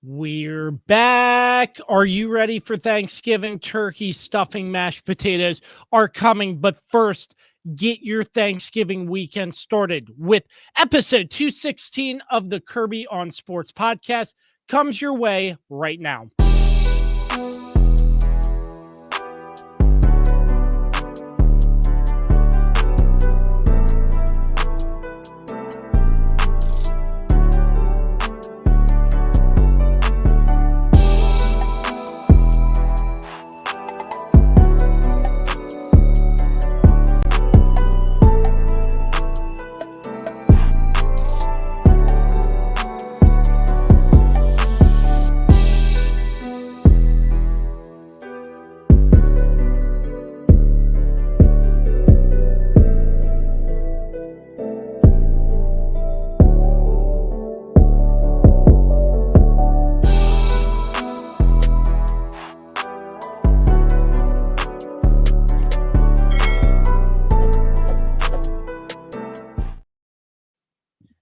We're back. Are you ready for Thanksgiving? Turkey, stuffing, mashed potatoes are coming. But first, get your Thanksgiving weekend started with episode 216 of the Kirby on Sports podcast. Comes your way right now.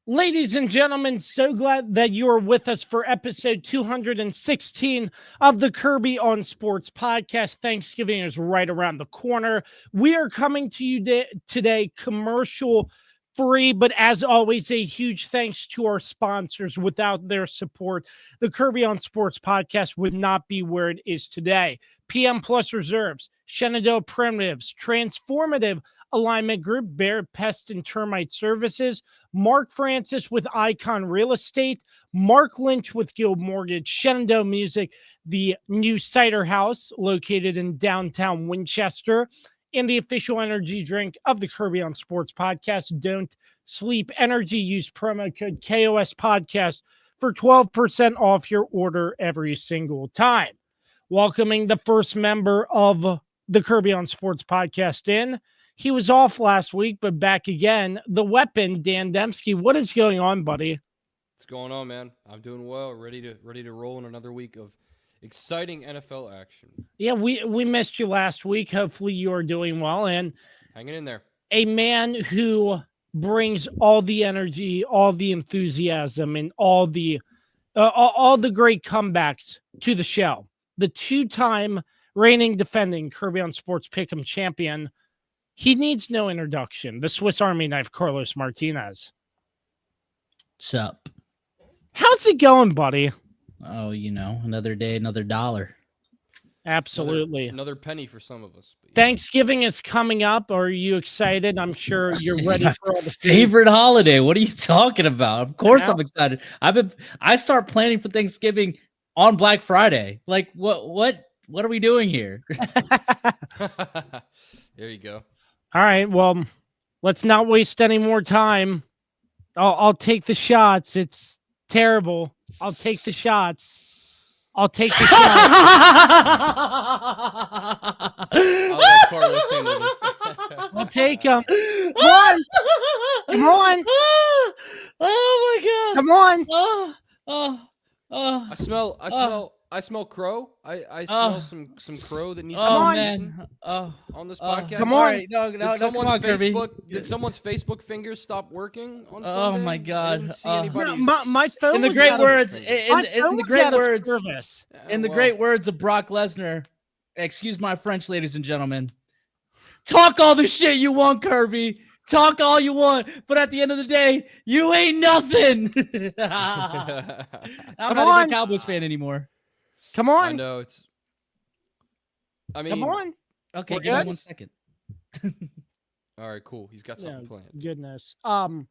Ladies and gentlemen, so glad that you are with us for episode 216 of the Kirby on Sports podcast. Thanksgiving is right around the corner. We are coming to you today commercial free, but as always, a huge thanks to our sponsors. Without their support, the Kirby on Sports podcast would not be where it is today. PM Plus Reserves, Shenandoah Primitives, Transformative Alignment Group, Barrett, Pest, and Termite Services, Mark Francis with Icon Real Estate, Mark Lynch with Guild Mortgage, Shenandoah Music, the new Cider House located in downtown Winchester, and the official energy drink of the Kirby on Sports podcast, Don't Sleep Energy. Use promo code KOS Podcast for 12% off your order every single time. Welcoming the first member of the Kirby on Sports podcast in. He was off last week, but back again. The weapon, Dan Dembski. What is going on, buddy? What's going on, man? I'm doing well. Ready to roll in another week of exciting NFL action. Yeah, we missed you last week. Hopefully you are doing well. And hanging in there. A man who brings all the energy, all the enthusiasm, and all the great comebacks to the show. The two-time reigning defending Kirby on Sports PickEm champion. He needs no introduction. The Swiss Army knife, Carlos Martinez. What's up? How's it going, buddy? Oh, another day, another dollar. Absolutely. Another penny for some of us. Thanksgiving is coming up. Are you excited? I'm sure you're ready for all the favorite holiday. What are you talking about? Of course I'm excited. I start planning for Thanksgiving on Black Friday. Like what are we doing here? There you go. All right, well, let's not waste any more time. I'll take the shots. It's terrible. I'll take the shots. I'll let Carlos handle this. I'll take them. Come on. Come on. Oh my God. Come on. I smell crow. I smell some crow that needs to be eaten on this podcast. Come on. Right, no, come on, Kirby. Did someone's Facebook fingers stop working on Sunday? Oh my God! I didn't see anybody's... my phone. In the great words, in the great words of Brock Lesnar. Excuse my French, ladies and gentlemen. Talk all the shit you want, Kirby. Talk all you want, but at the end of the day, you ain't nothing. I'm not even a Cowboys fan anymore. Come on. I know come on. Okay, give me 1 second. All right, cool. He's got something planned. Goodness. I'm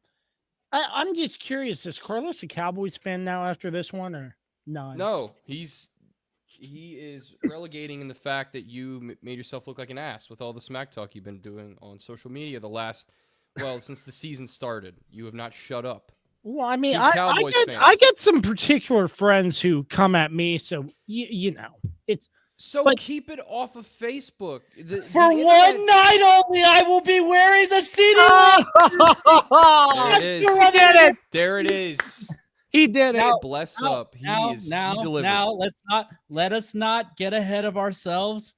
just curious. Is Carlos a Cowboys fan now after this one, or no? No, he is relegating in the fact that you made yourself look like an ass with all the smack talk you've been doing on social media since the season started. You have not shut up. Well, I mean, I get some particular friends who come at me, so it's keep it off of Facebook. For one night only, I will be wearing the CD. There it is. He did it. Now, bless up. He delivered. Now, let us not get ahead of ourselves.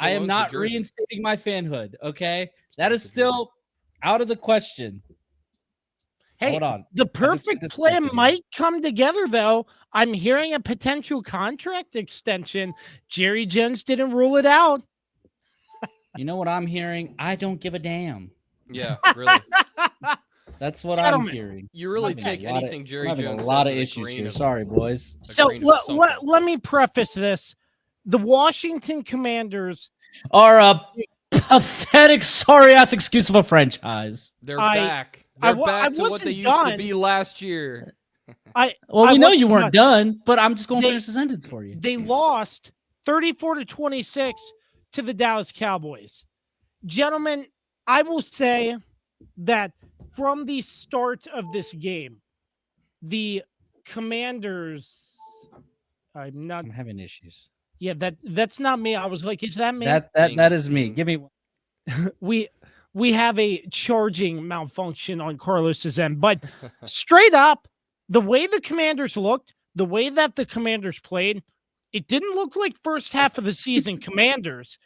I am not reinstating my fanhood. Okay, that is still out of the question. Hey, Hold on. the just perfect this plan second. might come together, though. I'm hearing a potential contract extension. Jerry Jones didn't rule it out. You know what I'm hearing? I don't give a damn. Yeah, really. That's what Gentlemen, I'm hearing. You really I'm having take a lot of- anything Jerry I'm having Jones a lot says of with a issues grain here. of- Sorry, boys. a So grain of something. let me preface this. The Washington Commanders Are a pathetic, sorry-ass excuse of a franchise. They're I- back. I They're back to what wasn't they used done. to be last year. Well, I we know you wasn't weren't done, but I'm just going to finish the sentence for you. They lost 34-26 to the Dallas Cowboys. Gentlemen, I will say that from the start of this game, the Commanders. I'm having issues. Yeah, that's not me. I was like, is that me? That is me. Give me one. We have a charging malfunction on Carlos's end, but straight up, the way the Commanders looked, the way that the Commanders played, it didn't look like first half of the season Commanders.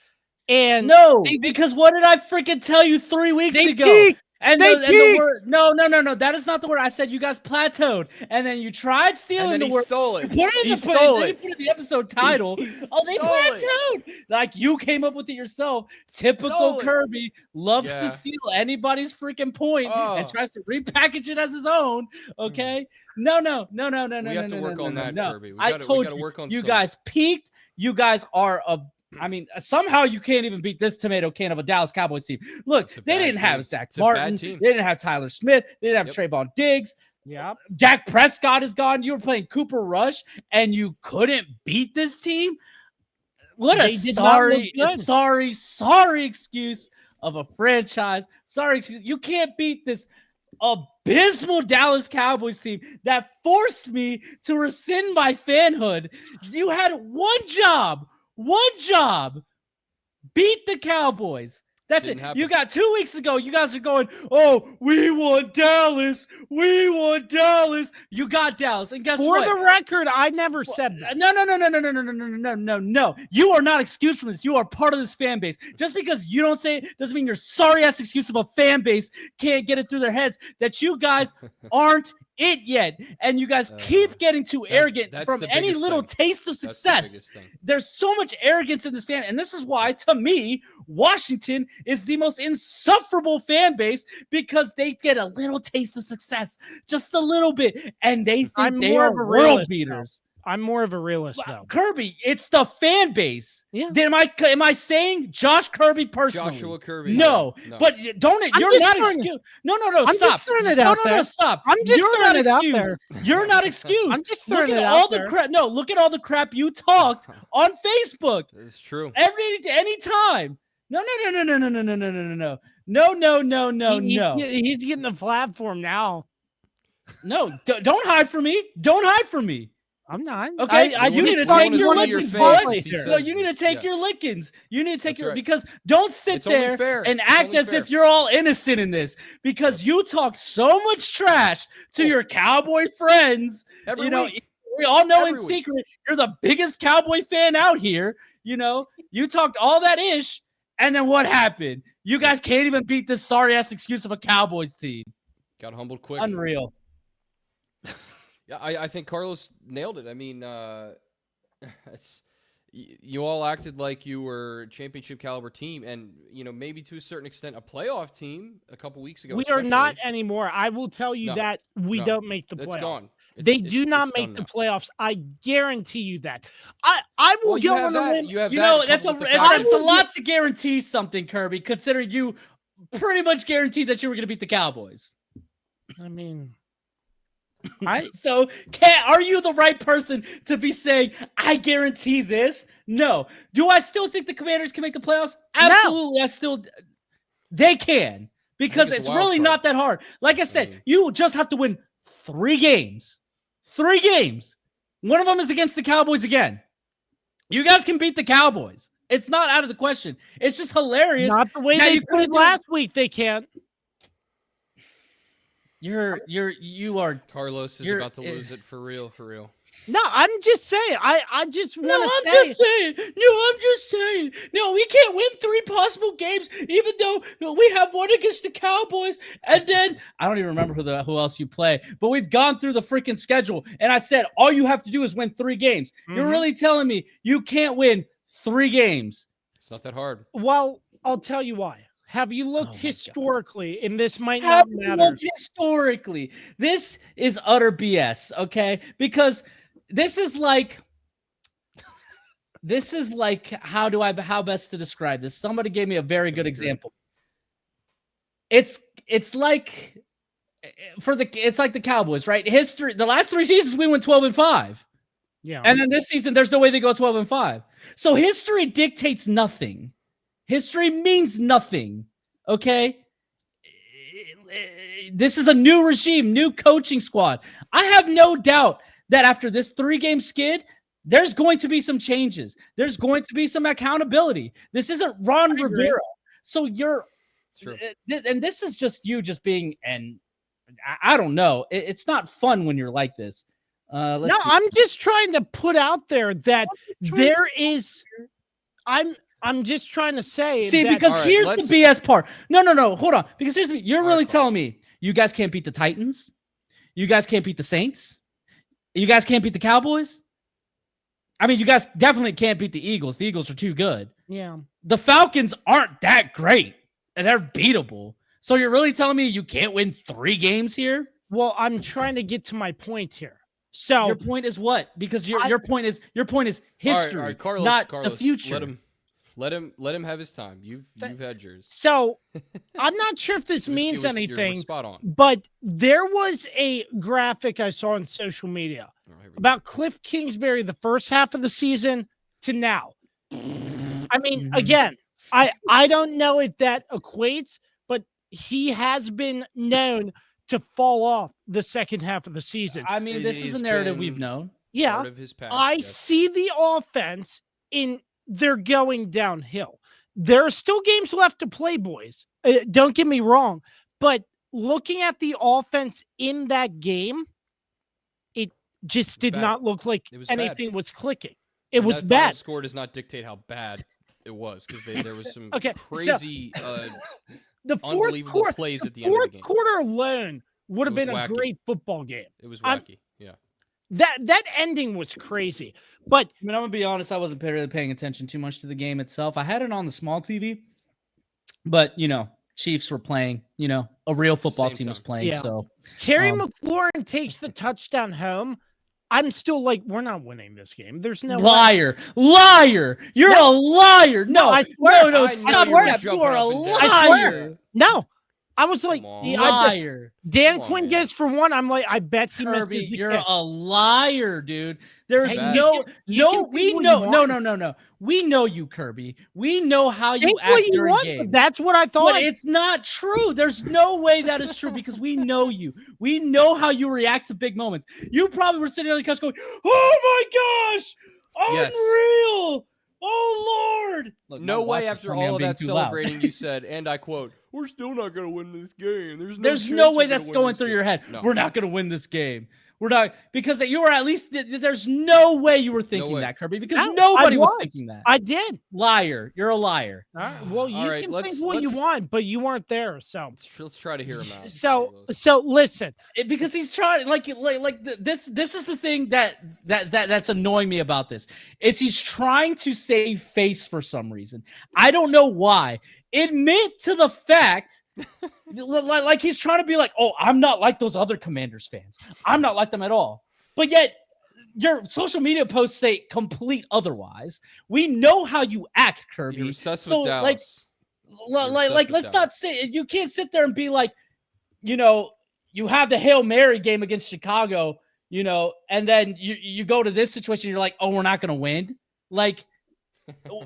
And No, because what did I freaking tell you 3 weeks they ago? peaked. And They the word no, that is not the word. I said you guys plateaued, and then you tried stealing And then the he word. stole it. Put it in He the stole then you it. put it in the episode title. Oh, they stole it. plateaued. Like you came up with it yourself. Typical Stole it. Kirby loves Yeah. to steal anybody's freaking point Oh. and tries to repackage it as his own. Okay, no. We have to work on that, Kirby. We I gotta told work on you some- guys peaked. You guys are a. I mean, somehow you can't even beat this tomato can of a Dallas Cowboys team. Look, It's a they bad didn't have team. Zach It's a bad Martin. team. They didn't have Tyler Smith. They didn't have Trayvon Diggs. yeah, Dak Prescott is gone. You were playing Cooper Rush, and you couldn't beat this team. What They a did not look sorry excuse of a franchise. Sorry excuse. You can't beat this abysmal Dallas Cowboys team that forced me to rescind my fanhood. You had one job. Beat the Cowboys. That's Didn't it. happen. You got 2 weeks ago. You guys are going, oh, we want Dallas. We want Dallas. You got Dallas. And guess for what? the record, I never said that. No. You are not excused from this. You are part of this fan base. Just because you don't say it doesn't mean your sorry ass excuse of a fan base can't get it through their heads that you guys aren't it yet. And you guys keep getting too arrogant that's from the any biggest little thing. taste of That's the success. biggest thing. There's so much arrogance in this fan. And this is why, to me, Washington is the most insufferable fan base because they get a little taste of success, just a little bit. And they think I'm they more are of a world realist, beaters. I'm more of a realist, though. Kirby, it's the fan base. Yeah. Then am I saying Josh Kirby personally? Joshua Kirby. No, No. but don't it? I'm You're just not throwing- excused. No, I'm stop. just throwing it out No, there. stop. I'm just You're throwing not it out excused. there. You're not excused. I'm just Look throwing at it all out the there. crap. No, look at all the crap you talked on Facebook It's true. any time. No. He's getting the platform now. No, don't hide from me. Don't hide from me. I'm not. Okay, I you need to just take wanna your see lickings, face boy. here. No, you need to take Yeah. your lickings. You need to take That's your right. because don't sit It's only there fair. and It's act only as fair. if you're all innocent in this because you talk so much trash to your cowboy friends. Every you know, week. we all know in Every week. secret you're the biggest cowboy fan out here. You know, you talked all that ish, and then what happened? You guys can't even beat this sorry ass excuse of a Cowboys team. Got humbled quick. Unreal. Yeah, I think Carlos nailed it. I mean, you all acted like you were a championship caliber team, and maybe to a certain extent a playoff team a couple weeks ago. We are not especially. anymore. I will tell you No. that we No. don't make the It's playoffs. gone. They do not make the playoffs. I guarantee you that. I will go on a limb. You have You that know, that's coupled with the fact that's that- a lot to guarantee something, Kirby, considering you pretty much guaranteed that you were going to beat the Cowboys. I mean, So, are you the right person to be saying, I guarantee this? No. Do I still think the Commanders can make the playoffs? Absolutely. They can because it's a it's wild really card. not that hard. Like I said, you just have to win 3 games. 3 games. One of them is against the Cowboys again. You guys can beat the Cowboys. It's not out of the question. It's just hilarious. not the way Now they you put could've it done- last week. They can't. You are Carlos is You're- about to lose it for real. No, I'm just saying. I just want to I'm say. just saying. No, I'm just saying. No, we can't win 3 possible games, even though we have one against the Cowboys. And then I don't even remember who else you play, but we've gone through the freaking schedule. And I said, all you have to do is win 3 games. You're really telling me you can't win 3 games? It's not that hard. Well, I'll tell you why. Have you looked historically, and this might Have not you matter. looked historically? This is utter BS, okay? Because this is like how best to describe this? Somebody gave me a very good example. It's like it's like the Cowboys, right? History, the last 3 seasons we went 12-5. Yeah. And then this season there's no way they go 12-5. So history dictates nothing. History means nothing. Okay? This is a new regime, new coaching squad. I have no doubt that after this 3-game skid, there's going to be some changes. There's going to be some accountability. This isn't Ron Rivera. So and this is just you just being, and I don't know. It's not fun when you're like this. No, I'm just trying to put out there that there is, I'm just trying to say. See, because here's the BS part. No, hold on. Because you're really telling me you guys can't beat the Titans, you guys can't beat the Saints, you guys can't beat the Cowboys. I mean, you guys definitely can't beat the Eagles. The Eagles are too good. Yeah. The Falcons aren't that great, and they're beatable. So you're really telling me you can't win 3 games here? Well, I'm trying to get to my point here. So your point is what? Because your point is history, all right, Carlos, not the future. Let him have his time. You've had yours. So I'm not sure if this means anything. You're spot on. But there was a graphic I saw on social media about Cliff Kingsbury the first half of the season to now. I mean, again, I don't know if that equates, but he has been known to fall off the second half of the season. I mean, this is a narrative we've known. Yeah. Part of his past, I see the offense they're going downhill. There are still games left to play, boys. Don't get me wrong. But looking at the offense in that game, it just did not look like anything was clicking. It was bad. The score does not dictate how bad it was, because there was some crazy, the unbelievable plays at the end of the game. Fourth quarter alone would have been a great football game. It was wacky, yeah. That ending was crazy. But I mean, I'm gonna be honest, I wasn't really paying attention too much to the game itself. I had it on the small TV, but Chiefs were playing. A real football team was playing. Yeah. So Terry McLaurin takes the touchdown home. I'm still like, we're not winning this game. There's no liar. You're a liar. No, I swear. No, stop that. You are a liar. I swear. No. I was like, liar. Dan Quinn goes for 1. I'm like, I bet he misses the You're kick. a liar, dude. There's we know. We know you, Kirby. We know how you act during games. That's what I thought. But it's not true. There's no way that is true, because we know you. We know how you react to big moments. You probably were sitting on the couch going, "Oh my gosh, unreal! Oh Lord!" Look, no way after all of that celebrating, you said, and I quote, "We're still not going to win this game." There's no way that's going through your head. No. We're not going to win this game. We're not, because you were at least, there's no way you were thinking that, Kirby, because nobody was thinking that. I did. Liar. You're a liar. Well, you can think what you want, but you weren't there. So let's try to hear him out. So listen, because he's trying, like this is the thing that's annoying me about this, is he's trying to save face for some reason. I don't know why. Admit to the fact, like he's trying to be like, "Oh, I'm not like those other Commanders fans. I'm not like them at all." But yet your social media posts say complete otherwise. We know how you act, Kirby. So let's not say, you can't sit there and be like, you have the Hail Mary game against Chicago, and then you go to this situation, you're like, "Oh, we're not going to win." Like,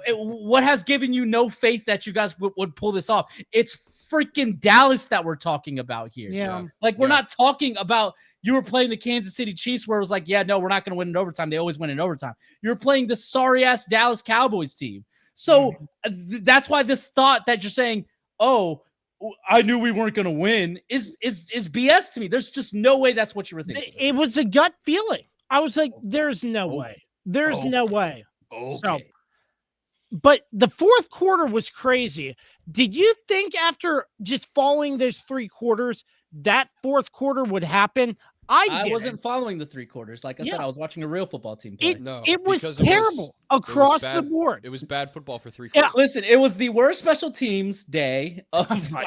what has given you no faith that you guys would pull this off? It's freaking Dallas that we're talking about here. Yeah. Like, we're not talking about you were playing the Kansas City Chiefs where it was like, yeah, no, we're not going to win in overtime. They always win in overtime. You're playing the sorry-ass Dallas Cowboys team. So that's why this thought that you're saying, "Oh, I knew we weren't going to win," is BS to me. There's just no way that's what you were thinking. It was a gut feeling. I was like, there's no way. There's no way. Okay. So, but the fourth quarter was crazy. Did you think after just following those 3 quarters, that fourth quarter would happen? I wasn't following the 3 quarters. Like I said, I was watching a real football team play. It was terrible across the board. It was bad football for 3 quarters. Yeah, listen, it was the worst special teams day of game of the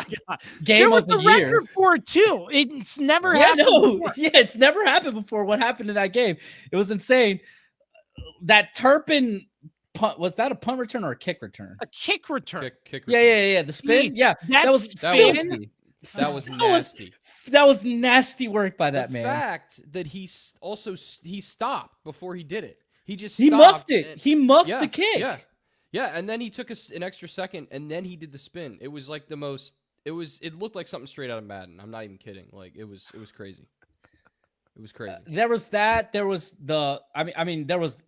year. There was a record for it too. It's never happened before. Yeah, it's never happened before. What happened in that game? It was insane. That Turpin punt, was that a punt return or a kick return? A kick return. Kick return. Yeah. The spin. Yeah, that was nasty. That was nasty work by that man. The fact that he stopped before he did it. He stopped muffed it. He muffed the kick. Yeah, and then he took an extra second, and then he did the spin. It was like the most. It looked like something straight out of Madden. I'm not even kidding. Like it was crazy. It was crazy. There was that. There was the. I mean, there was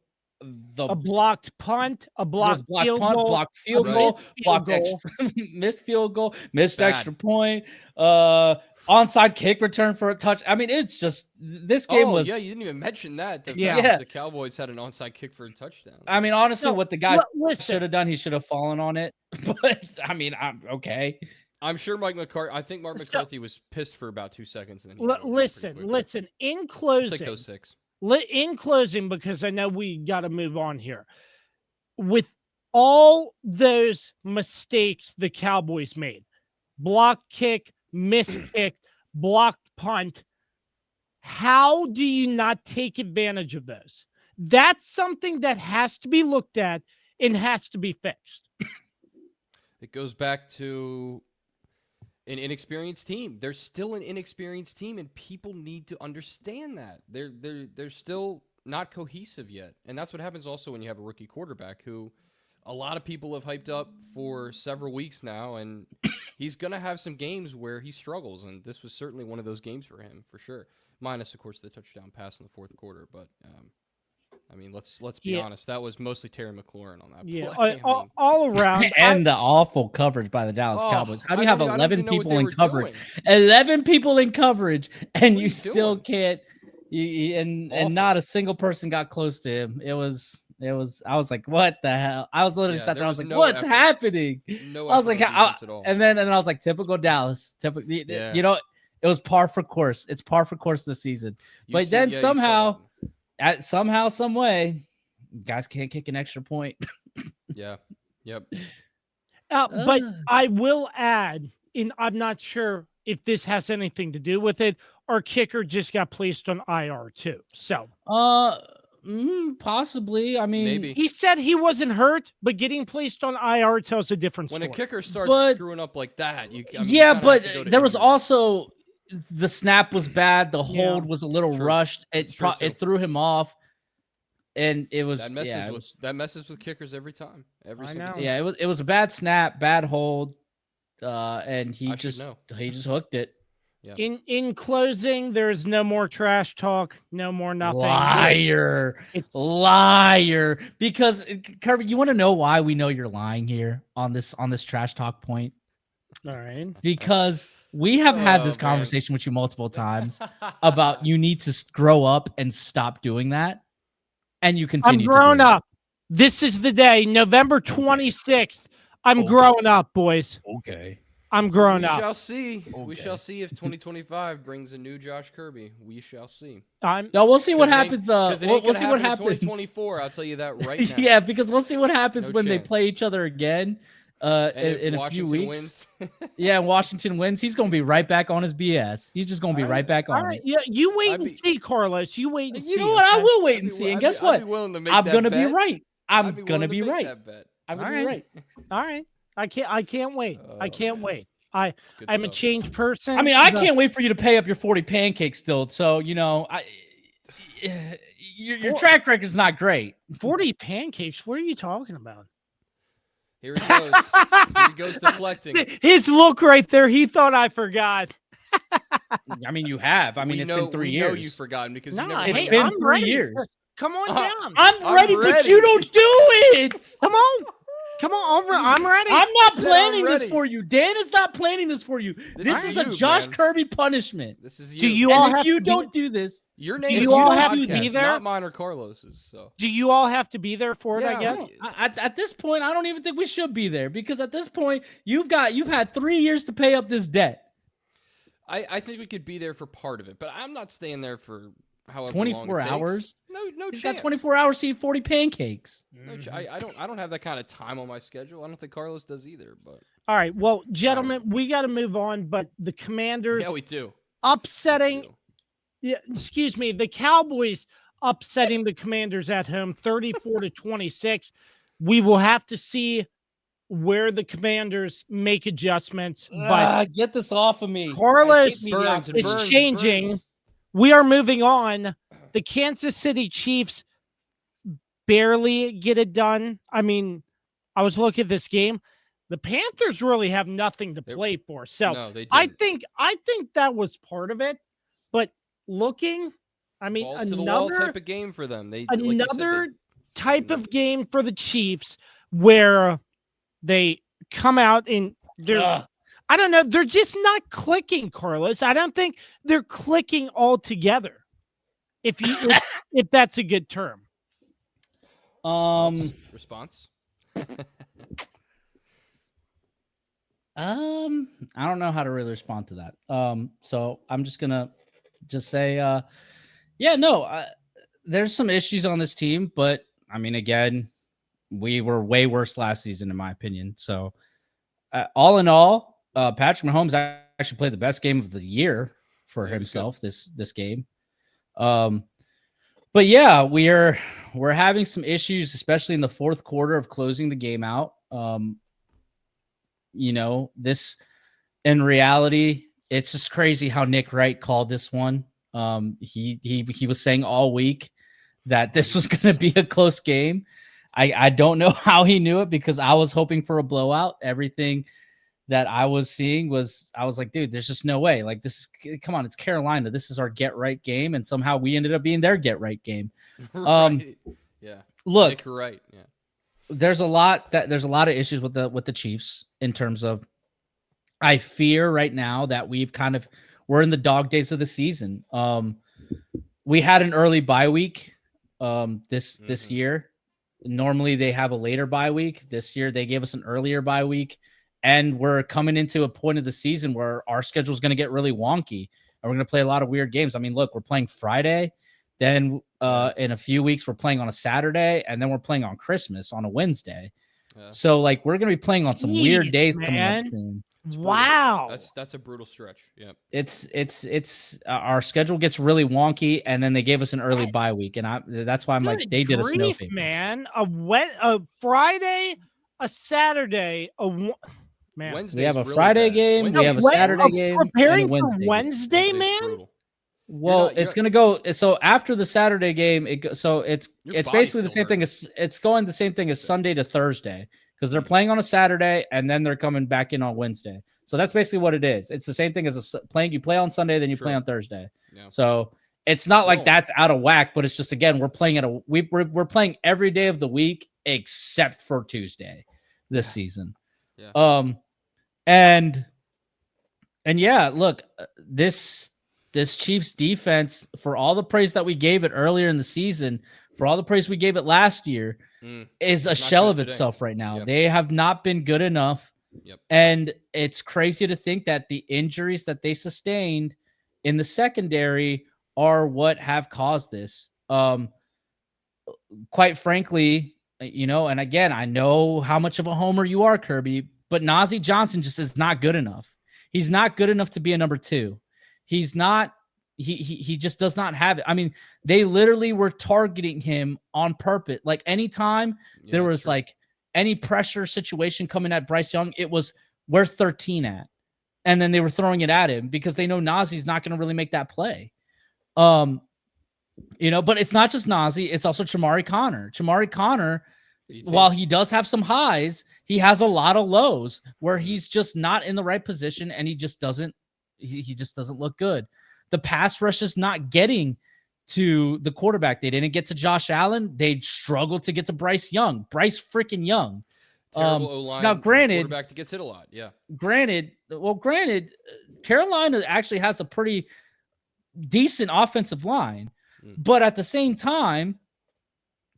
a blocked punt, a blocked field punt, goal, blocked field goal, blocked extra, missed field goal, missed extra point, onside kick return for a touch. I mean, it's just this game was. Yeah, you didn't even mention that. The Cowboys had an onside kick for a touchdown. I mean, honestly, what the guy should have done, he should have fallen on it. But I mean, I'm okay. I'm sure Mike McCarthy. I think Mark McCarthy was pissed for about 2 seconds, and then listen. In closing, take those 6. In closing, because I know we got to move on here. With all those mistakes the Cowboys made, blocked kick, missed kick, blocked punt, how do you not take advantage of those? That's something that has to be looked at and has to be fixed. It goes back to an inexperienced team. There's still an inexperienced team, and people need to understand that. They're still not cohesive yet. And that's what happens also when you have a rookie quarterback who a lot of people have hyped up for several weeks now, and he's going to have some games where he struggles, and this was certainly one of those games for him, for sure. Minus, of course, the touchdown pass in the fourth quarter, but I mean, let's be honest. That was mostly Terry McLaurin on that play. Yeah, all around. And the awful coverage by the Dallas Cowboys. How do you have 11 people in coverage? 11 people in coverage, and you still can't. And not a single person got close to him. It was. I was like, what the hell? I was literally sat there. I was like, what's happening? No, I was like, and then I was like, typical Dallas. You know, it was par for course. It's par for course this season. But then somehow. Somehow, some way, guys can't kick an extra point. Yeah. Yep. But I will add, and I'm not sure if this has anything to do with it. Our kicker just got placed on IR too. So, possibly. I mean, maybe he said he wasn't hurt, but getting placed on IR tells a different story. When a kicker starts screwing up like that, but there was also. The snap was bad. The hold was a little rushed. It threw him off, and it was that messes with kickers every time. Every single time. Yeah, it was a bad snap, bad hold, and he just hooked it. Yeah. In closing, there's no more trash talk, no more nothing. Liar. Because Kirby, you want to know why we know you're lying here on this trash talk point? All right. Because we have had this conversation with you multiple times about you need to grow up and stop doing that. And you continue. I'm grown up. This is the day, November 26th. I'm growing up, boys. Okay. I'm grown up. We shall see. Okay. We shall see if 2025 brings a new Josh Kirby. We shall see. We'll see what happens. We'll see what happens. 2024. I'll tell you that right now. Yeah, because we'll see what happens when they play each other again. In a few weeks. Yeah, Washington wins. He's going to be right back on his BS. He's just going to be right back on it. Yeah, you wait and see, Carlos. You wait and see. You know what? I will wait and see. And guess what? I'm going to be right. I'm going to be right. I'm going to be right. All right. I can't wait. I can't wait. I'm a changed person. I mean, I can't wait for you to pay up your 40 pancakes still. So, your track record is not great. 40 pancakes? What are you talking about? Here he goes. Here he goes deflecting. His look right there. He thought I forgot. I mean, you have. I mean, it's been 3 years. No, you've forgotten because it's been 3 years. Come on down. I'm ready, but you don't do it. Come on. Come on, I'm ready. I'm not Said planning I'm this ready. for you. Dan is not planning this for you. This is a you, Josh man. Kirby punishment. This is you. Do you And all if have you to don't do this, Your Do name you is all on the have to podcast, be there? not mine or Carlos's. So Do you all have to be there for it? I Yeah, guess. we- at this point, I don't even think we should be there because at this point, you've had 3 years to pay up this debt. I think we could be there for part of it, but I'm not staying there for however 24 long it takes. hours? No He's chance. got 24 hours to eat 40 pancakes. No I don't have that kind of time on my schedule. I don't think Carlos does either. But All right. Well, gentlemen, we got to move on. But the Commanders yeah, we do. upsetting. We do. Yeah, excuse me. The Cowboys upsetting the Commanders at home, 34-26. We will have to see where the Commanders make adjustments. But Get this off of me. Carlos Burns and is burns and changing. burns. We are moving on. The Kansas City Chiefs barely get it done. I mean, I was looking at this game. The Panthers really have nothing to play for. So No, they I didn't. think that was part of it. But looking, I mean, Balls to the wall another type of game for them. They like you said, another type of game for the Chiefs where they come out and they're I don't know, they're just not clicking, Carlos. I don't think they're clicking all together. If that's a good term. response. I don't know how to really respond to that. So I'm just gonna say, there's some issues on this team, but I mean, again, we were way worse last season, in my opinion. So, all in all, Patrick Mahomes actually played the best game of the year for himself this game. But yeah, we're having some issues, especially in the fourth quarter of closing the game out. This in reality, it's just crazy how Nick Wright called this one. He was saying all week that this was going to be a close game. I don't know how he knew it because I was hoping for a blowout. Everything that I was seeing I was like, dude, there's just no way. Like come on, it's Carolina. This is our get right game. And somehow we ended up being their get right game. Right. Yeah. Look, Nick Wright. Yeah. there's a lot of issues with the Chiefs in terms of, I fear right now that we're in the dog days of the season. We had an early bye week this year. Normally they have a later bye week. This year they gave us an earlier bye week, and we're coming into a point of the season where our schedule is going to get really wonky, and we're going to play a lot of weird games. I mean, look, we're playing Friday, then in a few weeks we're playing on a Saturday, and then we're playing on Christmas on a Wednesday. Yeah. So like we're going to be playing on some weird days coming up soon. Wow, that's a brutal stretch. Yeah, it's our schedule gets really wonky, and then they gave us an early bye week, and that's why I'm like, they did us no favor. Man, a Friday, a Saturday, man. Wednesday's we have a really Friday bad. game, we have a Saturday game, preparing and a for Wednesday, man. Brutal. Well, it's gonna go. So after the Saturday game, it's basically the same thing as the same thing as Sunday to Thursday. Because they're playing on a Saturday and then they're coming back in on Wednesday. So that's basically what it is. It's the same thing as you play on Sunday, then you play on Thursday. Yeah. So it's not like that's out of whack, but it's just, again, we're playing we're playing every day of the week except for Tuesday this season. Yeah. And yeah, look, this Chiefs defense, for all the praise that we gave it earlier in the season, for all the praise we gave it last year, is a shell of itself right now. Yep. They have not been good enough. Yep. And it's crazy to think that the injuries that they sustained in the secondary are what have caused this. Quite frankly, and again, I know how much of a homer you are, Kirby, but Najee Johnson just is not good enough. He's not good enough to be a number 2. He's not. He just does not have it. I mean, they literally were targeting him on purpose. Like anytime there was like any pressure situation coming at Bryce Young, it was, where's 13 at? And then they were throwing it at him because they know Nazee's not going to really make that play. But it's not just Najee, it's also Chamari Connor. Chamari Connor, while he does have some highs, he has a lot of lows where he's just not in the right position and he just doesn't look good. The pass rush is not getting to the quarterback. They didn't get to Josh Allen. They struggled to get to Bryce Young. Bryce freaking Young. Terrible O-line. Now, granted, quarterback that gets hit a lot. Yeah. Granted, Carolina actually has a pretty decent offensive line, but at the same time,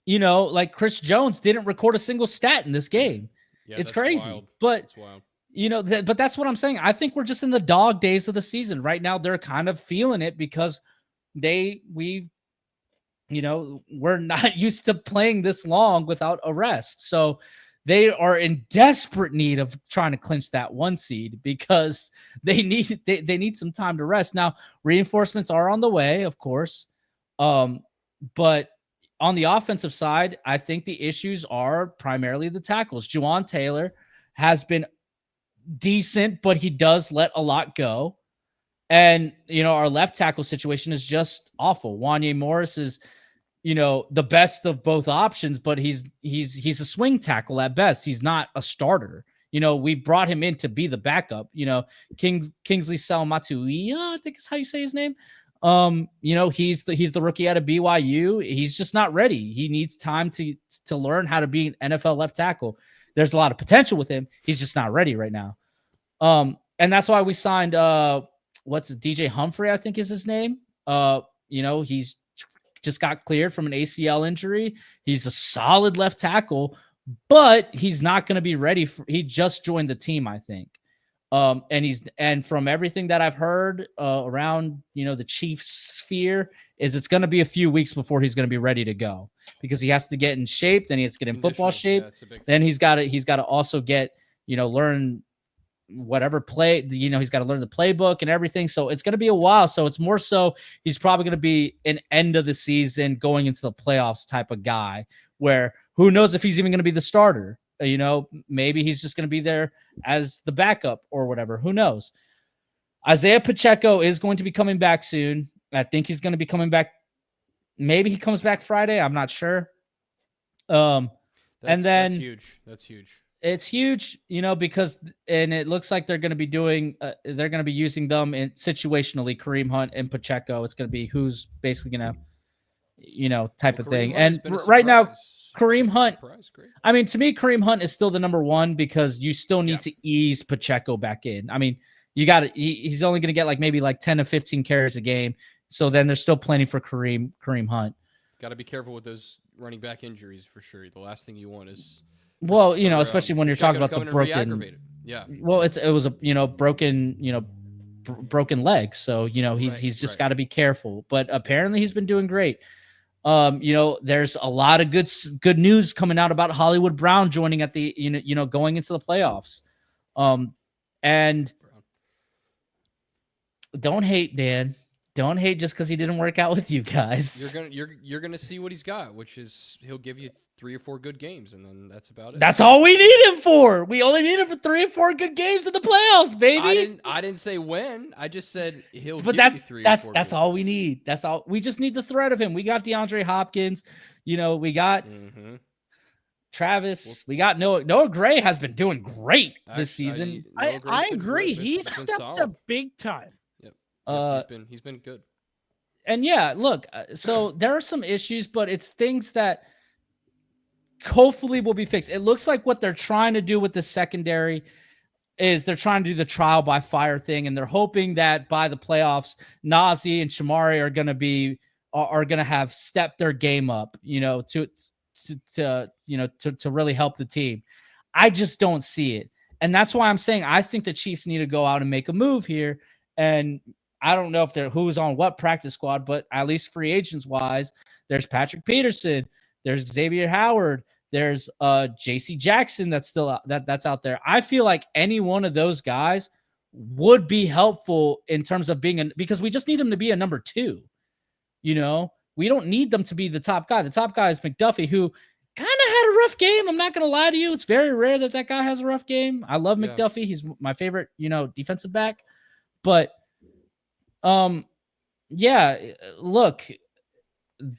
like Chris Jones didn't record a single stat in this game. Yeah, it's crazy, wild. but that's wild. But that's what I'm saying. I think we're just in the dog days of the season right now. They're kind of feeling it because we're not used to playing this long without a rest. So they are in desperate need of trying to clinch that 1 seed because they need some time to rest. Now, reinforcements are on the way, of course. But on the offensive side, I think the issues are primarily the tackles. Juwan Taylor has been decent, but he does let a lot go. And, our left tackle situation is just awful. Wanye Morris is, the best of both options, but he's a swing tackle at best. He's not a starter. We brought him in to be the backup. Kingsley Salmatuia, I think is how you say his name. He's the rookie out of BYU. He's just not ready. He needs time to learn how to be an NFL left tackle. There's a lot of potential with him. He's just not ready right now. And that's why we signed DJ Humphrey, I think is his name. He's just got cleared from an ACL injury. He's a solid left tackle, but he's not going to be ready he just joined the team, I think. And from everything that I've heard around, the Chiefs sphere is it's going to be a few weeks before he's going to be ready to go because he has to get in shape. Then he has to get in football shape. Yeah, then he's got to also get, learn whatever play, he's got to learn the playbook and everything. So it's going to be a while. So it's more so he's probably going to be an end of the season going into the playoffs type of guy where who knows if he's even going to be the starter. Maybe he's just going to be there as the backup or whatever. Who knows? Isaiah Pacheco is going to be coming back soon. I think he's going to be coming back. Maybe he comes back Friday. I'm not sure. And then that's huge. That's huge. It's huge, because it looks like they're going to be using them in situationally, Kareem Hunt and Pacheco. It's going to be who's basically going to, type of thing. And right now, Kareem Hunt, I mean, to me, Kareem Hunt is still the number one because you still need to ease Pacheco back in. I mean, he's only going to get maybe 10 to 15 carries a game. So then there's still plenty for Kareem Hunt. Got to be careful with those running back injuries for sure. The last thing you want is. Well, especially when you're talking about the broken. Yeah. Well, it was a broken leg, so he's just got to be careful. But apparently he's been doing great. There's a lot of good news coming out about Hollywood Brown joining at the going into the playoffs. And don't hate, Dan. Don't hate just because he didn't work out with you guys. You're gonna see what he's got, which is he'll give you 3 or 4 good games, and then that's about it. That's all we need him for. We only need him for 3 or 4 good games in the playoffs, baby. I didn't say when. I just said he'll. But give you 3 or 4 that's all we need. That's all. We just need the threat of him. We got DeAndre Hopkins. We got Travis. We got Noah. Noah Gray has been doing great this season. I agree. He stepped up big time. He's been good. And yeah, look, so there are some issues, but it's things that hopefully will be fixed. It looks like what they're trying to do with the secondary is they're trying to do the trial by fire thing, and they're hoping that by the playoffs, Nazi and Shamari are going to have stepped their game up, to really help the team. I just don't see it. And that's why I'm saying I think the Chiefs need to go out and make a move here. And I don't know if who's on what practice squad, but at least free agents wise, there's Patrick Peterson, there's Xavier Howard, there's J.C. Jackson that's still that's out there. I feel like any one of those guys would be helpful in terms of because we just need them to be a number 2. We don't need them to be the top guy. The top guy is McDuffie, who kind of had a rough game. I'm not going to lie to you. It's very rare that guy has a rough game. I love McDuffie. He's my favorite, defensive back. But look,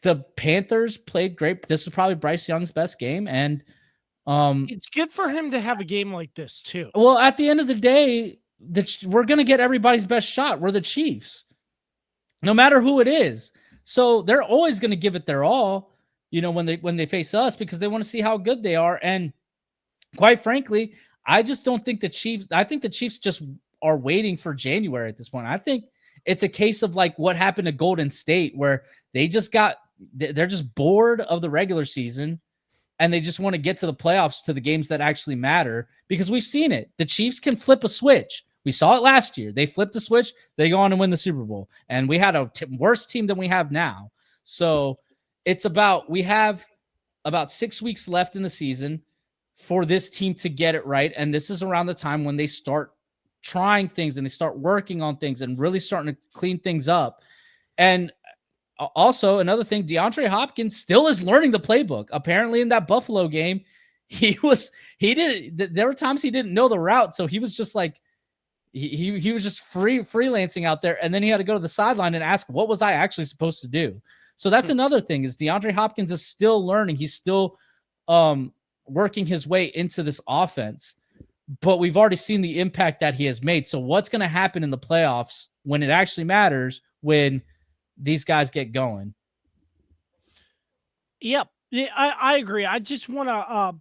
the Panthers played great. This is probably Bryce Young's best game, and it's good for him to have a game like this too. Well, at the end of the day, we're going to get everybody's best shot. We're the Chiefs, no matter who it is. So they're always going to give it their all, when they face us, because they want to see how good they are. And quite frankly, I just don't think the Chiefs. I think the Chiefs just are waiting for January at this point. I think it's a case of like what happened to Golden State, where they're just bored of the regular season and they just want to get to the playoffs, to the games that actually matter, because we've seen it. The Chiefs can flip a switch. We saw it last year. They flipped the switch. They go on and win the Super Bowl. And we had a worse team than we have now. So it's we have about 6 weeks left in the season for this team to get it right. And this is around the time when they start trying things and they start working on things and really starting to clean things up. And also another thing, DeAndre Hopkins still is learning the playbook. Apparently in that Buffalo game, there were times he didn't know the route. So he was just like, he was just freelancing out there. And then he had to go to the sideline and ask, what was I actually supposed to do? So that's another thing, is DeAndre Hopkins is still learning. He's still working his way into this offense, but we've already seen the impact that he has made. So what's going to happen in the playoffs when it actually matters, when these guys get going? Yep. I agree. I just want to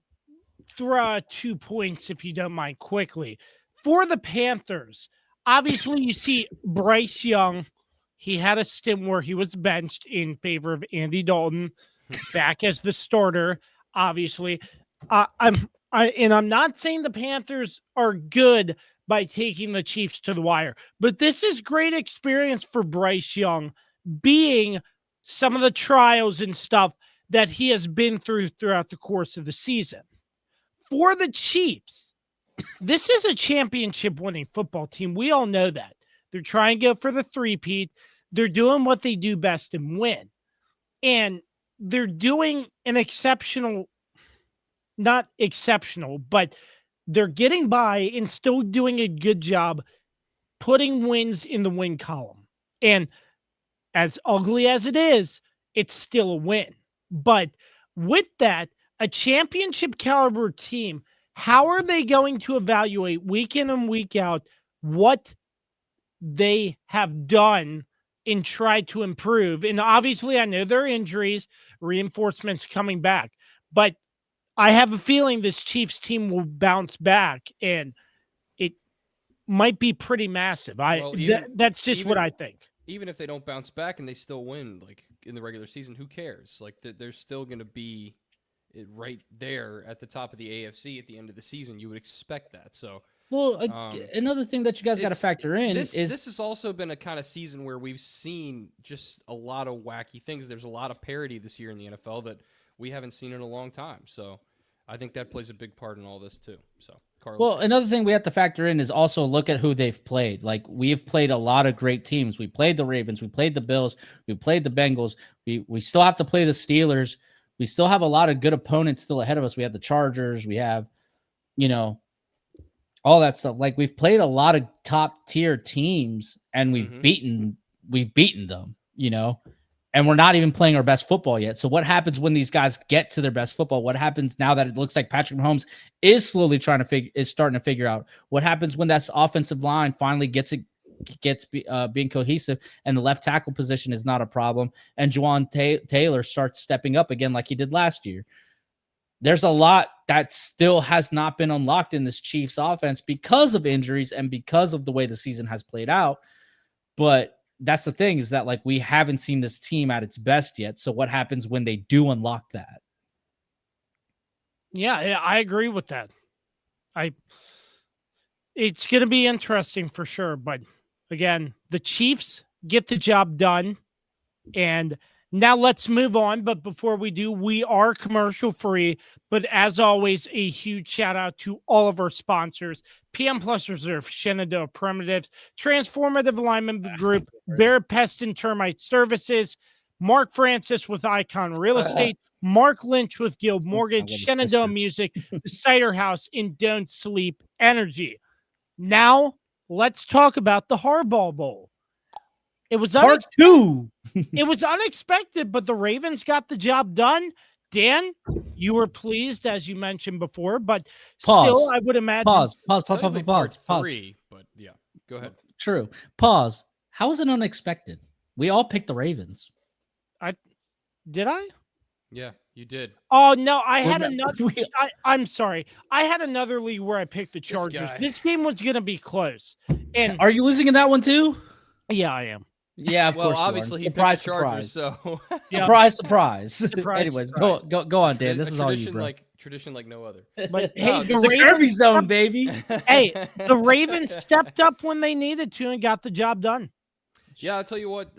throw out 2 points, if you don't mind, quickly. For the Panthers, obviously you see Bryce Young. He had a stint where he was benched in favor of Andy Dalton, back as the starter, obviously. I'm not saying the Panthers are good by taking the Chiefs to the wire, but this is great experience for Bryce Young, being some of the trials and stuff that he has been through throughout the course of the season. For the Chiefs, this is a championship-winning football team. We all know that. They're trying to go for the three-peat. They're doing what they do best and win. And they're doing an not exceptional, but they're getting by and still doing a good job putting wins in the win column. And as ugly as it is, it's still a win. But with that, a championship caliber team, how are they going to evaluate week in and week out what they have done and try to improve? And obviously, I know there are injuries, reinforcements coming back, but I have a feeling this Chiefs team will bounce back, and it might be pretty massive. That's just what I think. Even if they don't bounce back and they still win, like in the regular season, who cares? Like they're still going to be right there at the top of the AFC at the end of the season. You would expect that. So, well, another thing that you guys got to factor in is this has also been a kind of season where we've seen just a lot of wacky things. There's a lot of parity this year in the NFL that we haven't seen in a long time. So I think that plays a big part in all this too. So, Carlos. Well, another thing we have to factor in is also look at who they've played. Like, we've played a lot of great teams. We played the Ravens, we played the Bills, we played the Bengals. We still have to play the Steelers. We still have a lot of good opponents still ahead of us. We have the Chargers. We have, all that stuff. Like, we've played a lot of top tier teams, and we've beaten them, and we're not even playing our best football yet. So what happens when these guys get to their best football? What happens now that it looks like Patrick Mahomes is slowly starting to figure out what happens when that offensive line finally gets being cohesive, and the left tackle position is not a problem, and Juwan Taylor starts stepping up again like he did last year? There's a lot that still has not been unlocked in this Chiefs offense because of injuries and because of the way the season has played out. But that's the thing, is that like we haven't seen this team at its best yet. So what happens when they do unlock that? Yeah, I agree with that. It's going to be interesting for sure. But again, the Chiefs get the job done. And now let's move on. But before we do, we are commercial free. But as always, a huge shout out to all of our sponsors: PM Plus Reserve, Shenandoah Primitives, Transformative Alignment Group, Barrett, Pest and Termite Services, Mark Francis with Icon Real Estate, Mark Lynch with Guild Mortgage, Shenandoah Music, the Cider House, and Don't Sleep Energy. Now let's talk about the Harbaugh Bowl. It was part 2. It was unexpected, but the Ravens got the job done. Dan, you were pleased, as you mentioned before, but still, I would imagine. Pause. Three, but yeah, go ahead. True. Pause. How was it unexpected? We all picked the Ravens. Did I? Yeah, you did. Oh no, I had We're not- another. I'm sorry. I had another league where I picked the Chargers. guy. This game was gonna be close, and Are you losing in that one too? yeah, I am. Yeah, of Well, course. obviously, you he are. picked Surprise, the Chargers, surprise, so Yeah. surprise. Surprise, Anyways, surprise. go on, Dan. This A is all you, tradition bro. tradition like no other. But No, hey, the this- the Ravens, Kirby zone, baby. hey, the Ravens stepped up when they needed to and got the job done. Yeah, I'll tell you what.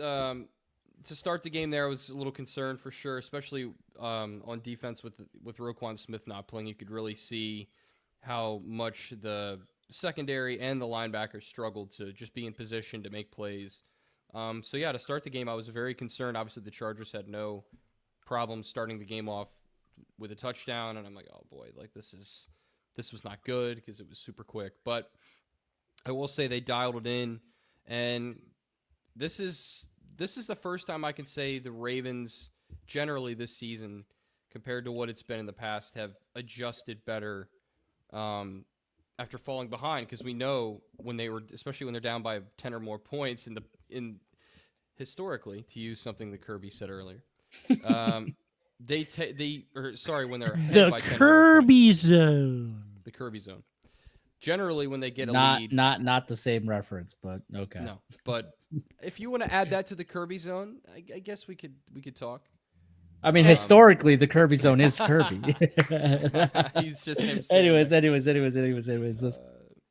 To start the game, there I was a little concerned for sure, especially on defense with Roquan Smith not playing. You could really see how much the secondary and the linebackers struggled to just be in position to make plays. So yeah, to start the game, I was very concerned. Obviously, the Chargers had no problem starting the game off with a touchdown, and I'm like, oh boy, like this was not good because it was super quick. But I will say they dialed it in, and this is the first time I can say the Ravens generally this season, compared to what it's been in the past, have adjusted better after falling behind. Because we know especially when they're down by 10 or more points historically, to use something that Kirby said earlier, when they're ahead by 10 or more Kirby points. zone. The Kirby zone. Generally, when they get a Not lead, not the same reference, but okay. no. But if you want to add that to the Kirby zone, I guess we could talk. I mean, historically, the Kirby zone is Kirby. He's just him. standing anyways, there. let's-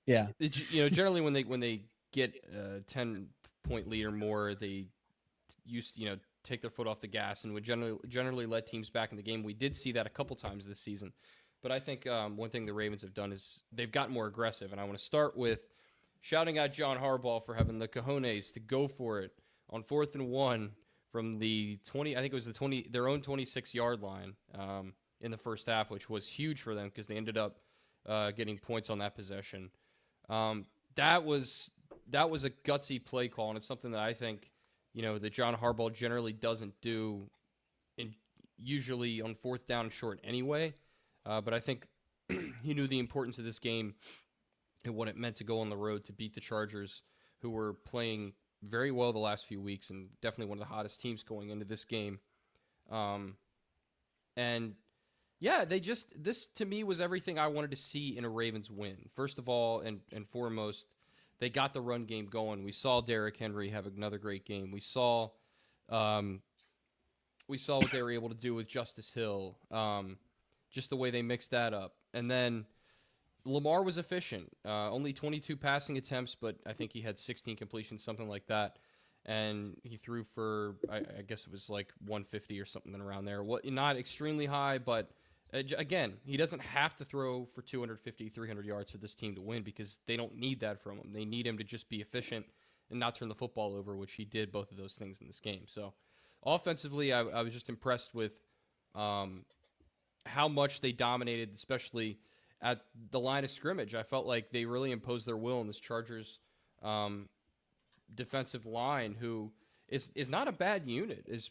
yeah. Generally when they get a 10-point lead or more, they take their foot off the gas and would generally let teams back in the game. We did see that a couple times this season. But I think one thing the Ravens have done is they've gotten more aggressive, and I want to start with shouting out John Harbaugh for having the cojones to go for it on 4th and 1 from the 20. I think it was their own 26-yard line in the first half, which was huge for them because they ended up getting points on that possession. That was a gutsy play call, and it's something that I think that John Harbaugh generally doesn't do, usually on 4th down and short anyway. But I think he knew the importance of this game and what it meant to go on the road to beat the Chargers, who were playing very well the last few weeks and definitely one of the hottest teams going into this game. And yeah, this to me was everything I wanted to see in a Ravens win. First of all, and foremost, they got the run game going. We saw Derrick Henry have another great game. We saw what they were able to do with Justice Hill. Just the way they mixed that up. And then Lamar was efficient. Only 22 passing attempts, but I think he had 16 completions, something like that. And he threw for, I guess it was like 150 or something around there. Not extremely high, but again, he doesn't have to throw for 250, 300 yards for this team to win because they don't need that from him. They need him to just be efficient and not turn the football over, which he did both of those things in this game. So offensively, I was just impressed with how much they dominated, especially at the line of scrimmage. I felt like they really imposed their will in this Chargers defensive line, who is not a bad unit, is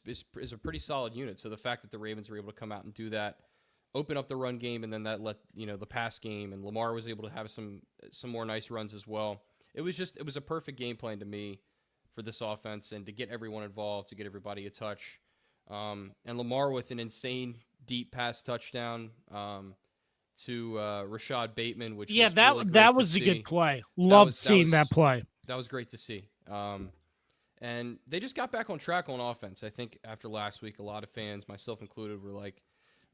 a pretty solid unit. So the fact that the Ravens were able to come out and do that, open up the run game, and then that let the pass game, and Lamar was able to have some more nice runs as well. It was a perfect game plan to me for this offense, and to get everyone involved, to get everybody a touch. And Lamar with an insane deep pass touchdown to Rashad Bateman, which was really great that to was a see. good play. Loved seeing that play. That was great to see. And they just got back on track on offense. I think after last week, a lot of fans, myself included, were like,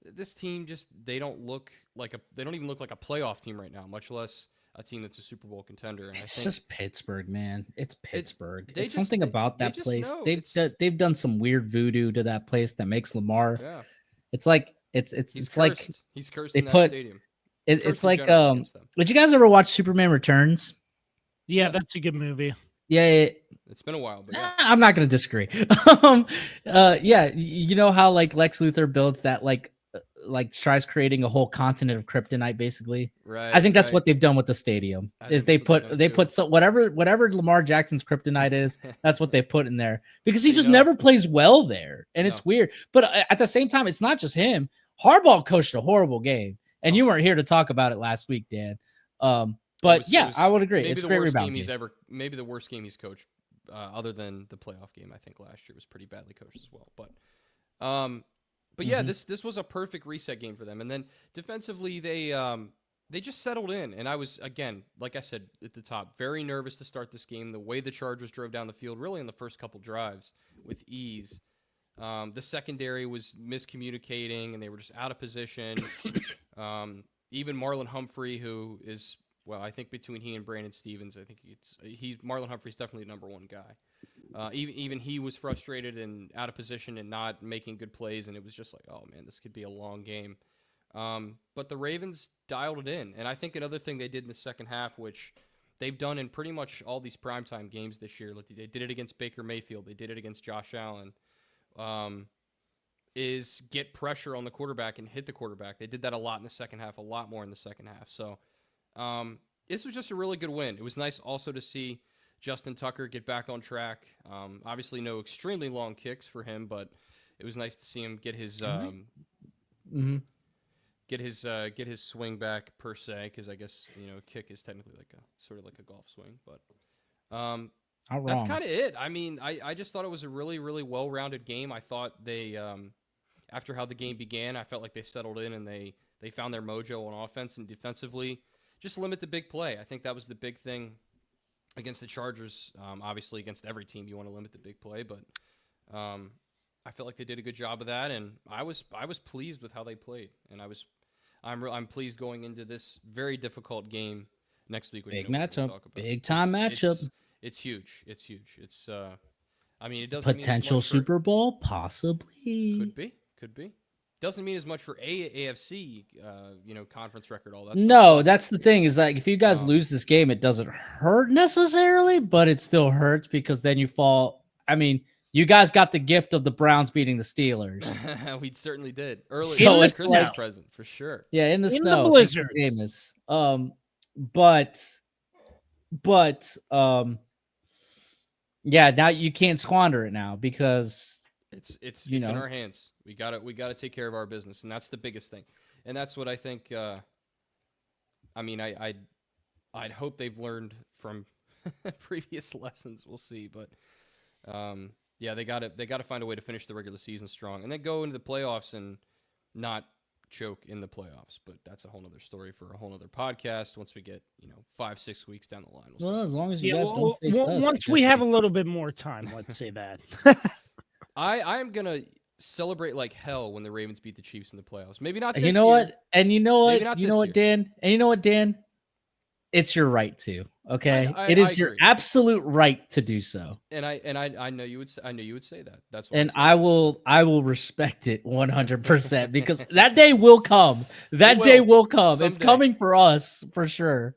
this team they don't even look like a playoff team right now, much less a team that's a Super Bowl contender. And It's just Pittsburgh, man. It's Pittsburgh. It's something about that place. They've done some weird voodoo to that place that makes Lamar. Yeah. It's like it's cursed. like he's cursed they in that put stadium. it's like did you guys ever watch Superman Returns? Yeah, that's a good movie. Yeah. It's been a while, but yeah. I'm not going to disagree. Yeah, you know how like Lex Luthor builds that like tries creating a whole continent of kryptonite, basically. Right. I think that's what they've done with the stadium. Is they put whatever Lamar Jackson's kryptonite is, that's what they put in there because he just never plays well there, and it's weird. But at the same time, it's not just him. Harbaugh coached a horrible game, and you weren't here to talk about it last week, Dan. But I would agree. It's a great rebound game. Maybe the worst game he's coached, other than the playoff game. I think last year was pretty badly coached as well. But But yeah, this was a perfect reset game for them. And then defensively, they just settled in. And I was, again, like I said at the top, very nervous to start this game. The way the Chargers drove down the field, really in the first couple drives with ease. The secondary was miscommunicating, and they were just out of position. Even Marlon Humphrey, who is, well, I think between he and Brandon Stevens, I think Marlon Humphrey's definitely the number one guy. Even he was frustrated and out of position and not making good plays, and it was just like, oh man, this could be a long game. But the Ravens dialed it in, and I think another thing they did in the second half, which they've done in pretty much all these primetime games this year, like they did it against Baker Mayfield, they did it against Josh Allen, is get pressure on the quarterback and hit the quarterback. They did that a lot in the second half, a lot more in the second half. So this was just a really good win. It was nice also to see Justin Tucker get back on track. Obviously no extremely long kicks for him, but it was nice to see him get his get his swing back per se, because I guess kick is technically like a golf swing, but that's kind of it. I mean, I just thought it was a really, really well-rounded game. I thought they after how the game began, I felt like they settled in and they found their mojo on offense, and defensively just limit the big play. I think that was the big thing against the Chargers. Obviously against every team you want to limit the big play, but I felt like they did a good job of that, and I was pleased with how they played, and I'm pleased going into this very difficult game next week. Big matchup, big time matchup. It's huge. It's huge. It's I mean, it doesn't potential mean as much Super Bowl, possibly. Could be. Doesn't mean as much for AFC, conference record. All that. No, that's the thing. Is like if you guys lose this game, it doesn't hurt necessarily, but it still hurts because then you fall. I mean, you guys got the gift of the Browns beating the Steelers. We certainly did early. So it's Christmas present for sure. Yeah, in the In snow, the blizzard. Famous. But yeah, now you can't squander it now because it's in our hands. We gotta take care of our business, and that's the biggest thing. And that's what I think. I mean, I'd hope they've learned from previous lessons. We'll see, but yeah, they gotta find a way to finish the regular season strong, and then go into the playoffs and not choke in the playoffs. But that's a whole nother story for a whole nother podcast once we get 5-6 weeks down the line. Well, as long as you guys don't face us, once we have a little bit more time, let's say that. I'm gonna celebrate like hell when the Ravens beat the Chiefs in the playoffs. Maybe not this you know year. what? And you know Maybe what? not You this know what, year. Dan? And you know what, Dan? It's your right to. Okay, I it is your agree. absolute right to do so. And I know you would say that. That's why. And I will respect it 100% because that day will come. That day will come. It's Someday. coming for us for sure.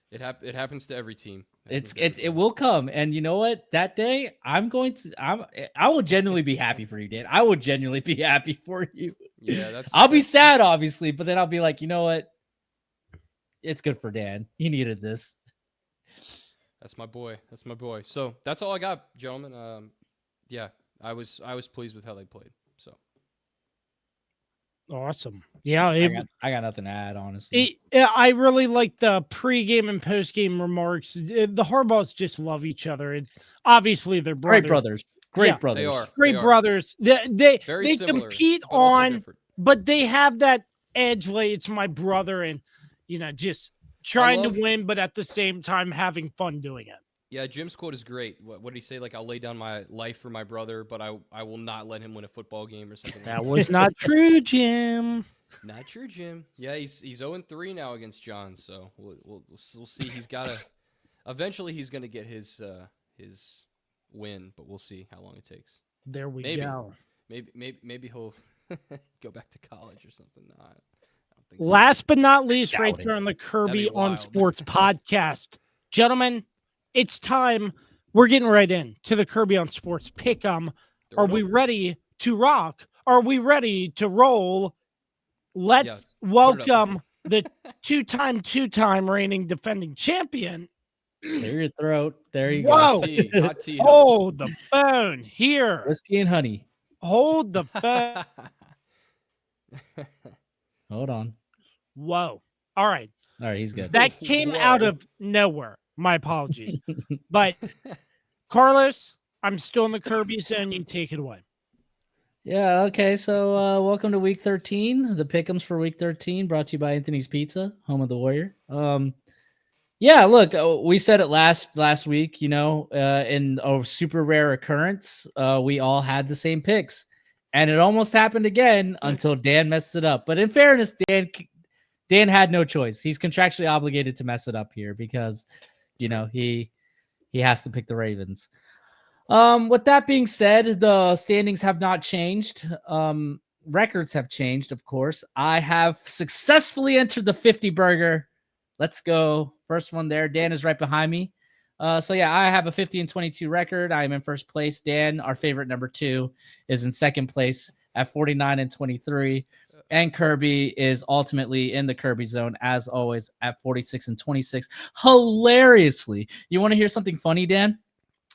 It happens to every team. It will come. And you know what? That day I will genuinely be happy for you, Dan. I will genuinely be happy for you. Yeah, I'll be sad obviously, but then I'll be like, you know what? It's good for Dan. He needed this. That's my boy. So that's all I got, gentlemen. Yeah, I was pleased with how they played. So Awesome. Yeah, I got nothing to add, honestly. I really like the pregame and postgame remarks. The Harbaughs just love each other. And obviously, they're brothers. Great brothers. They are. Great brothers. They Very similar, compete but also on, different. but they have that edge. Like it's my brother, and just trying to win, but at the same time having fun doing it. Yeah, Jim's quote is great. What did he say? Like, I'll lay down my life for my brother, but I will not let him win a football game or something. That was not true, Jim. Not true, Jim. Yeah, he's 0-3 now against John, so we'll see. He's got to eventually he's going to get his win, but we'll see how long it takes. There we go. Maybe he'll go back to college or something. No, I don't think so. Last but not least, right there on the Kirby on Sports podcast, gentlemen, it's time. We're getting right in to the Kirby on Sports PickEm. Are we ready to rock? Are we ready to roll? Let's welcome the two-time reigning defending champion. Clear your throat. There you Whoa. go. Hot tea. Hold the phone here. Whiskey and honey. Hold the phone. Hold on. Whoa. All right. He's good. That came out of nowhere. My apologies. But Carlos, I'm still in the Kirby zone. You take it away. Yeah, okay. So welcome to week 13. The pick'ems for week 13 brought to you by Anthony's Pizza, home of the Warrior. Yeah, look, we said it last week, in a super rare occurrence, we all had the same picks. And it almost happened again until Dan messed it up. But in fairness, Dan had no choice. He's contractually obligated to mess it up here because, he has to pick the Ravens. With that being said, the standings have not changed. Records have changed, of course. I have successfully entered the 50 burger. Let's go. First one there. Dan is right behind me. So yeah, I have a 50-22 record. I am in first place. Dan, our favorite number 2, is in second place at 49-23. And Kirby is ultimately in the Kirby zone, as always, at 46-26. Hilariously. You want to hear something funny, Dan?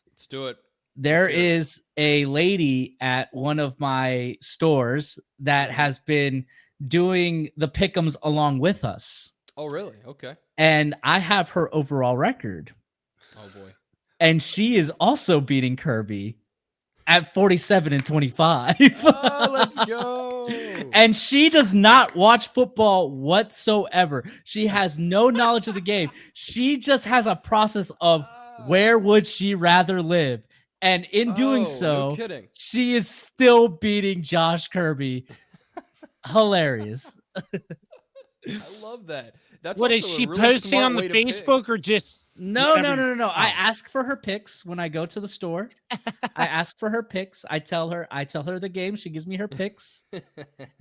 Let's do it. There is a lady at one of my stores that has been doing the pick'ems along with us. Oh, really? Okay. And I have her overall record. Oh, boy. And she is also beating Kirby at 47-25. Oh, let's go. And she does not watch football whatsoever. She has no knowledge of the game. She just has a process of where would she rather live. And in doing so, no kidding. She is still beating Josh Kirby. Hilarious. I love that. That's What is also she a really posting smart on the way to pick. Facebook or just No. Oh. I ask for her picks when I go to the store. I ask for her picks. I tell her the game. She gives me her picks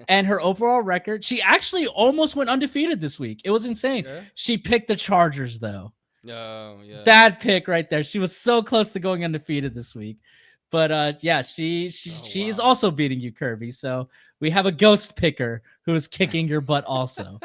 and her overall record. She actually almost went undefeated this week. It was insane. Yeah. She picked the Chargers though. Oh, yeah. Bad pick right there. She was so close to going undefeated this week. But yeah, she is also beating you, Kirby. So we have a ghost picker who is kicking your butt also.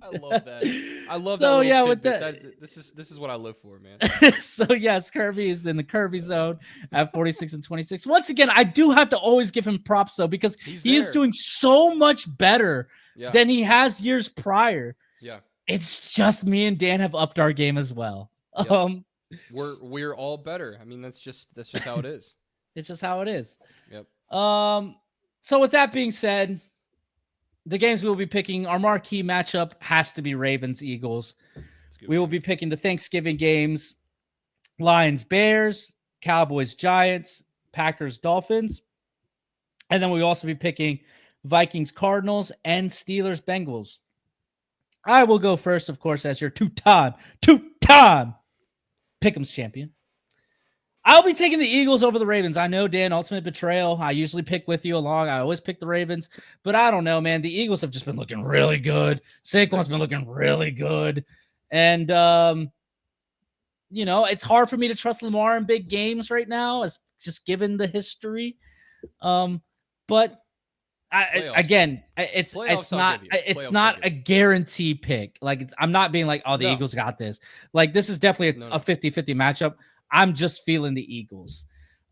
I love that. I love So, that. yeah, With with that, this is what I live for, man. So yes, Kirby is in the Kirby zone at 46-26. Once again, I do have to always give him props though, because he is doing so much better than he has years prior. Yeah. It's just me and Dan have upped our game as well. Yep. We're all better. I mean, that's just how it is. It's just how it is. Yep. So with that being said, the games we will be picking, our marquee matchup has to be Ravens-Eagles. We will be picking the Thanksgiving games, Lions-Bears, Cowboys-Giants, Packers-Dolphins. And then we'll also be picking Vikings-Cardinals and Steelers-Bengals. I will go first, of course, as your two-time Pick'ems champion. I'll be taking the Eagles over the Ravens. I know, Dan, ultimate betrayal. I usually pick with you along. I always pick the Ravens, but I don't know, man. The Eagles have just been looking really good. Saquon's been looking really good. And, it's hard for me to trust Lamar in big games right now, as just given the history. But it's not a guarantee pick. Like, I'm not being like, oh, the Eagles got this. Like, this is definitely a 50-50 matchup. I'm just feeling the Eagles.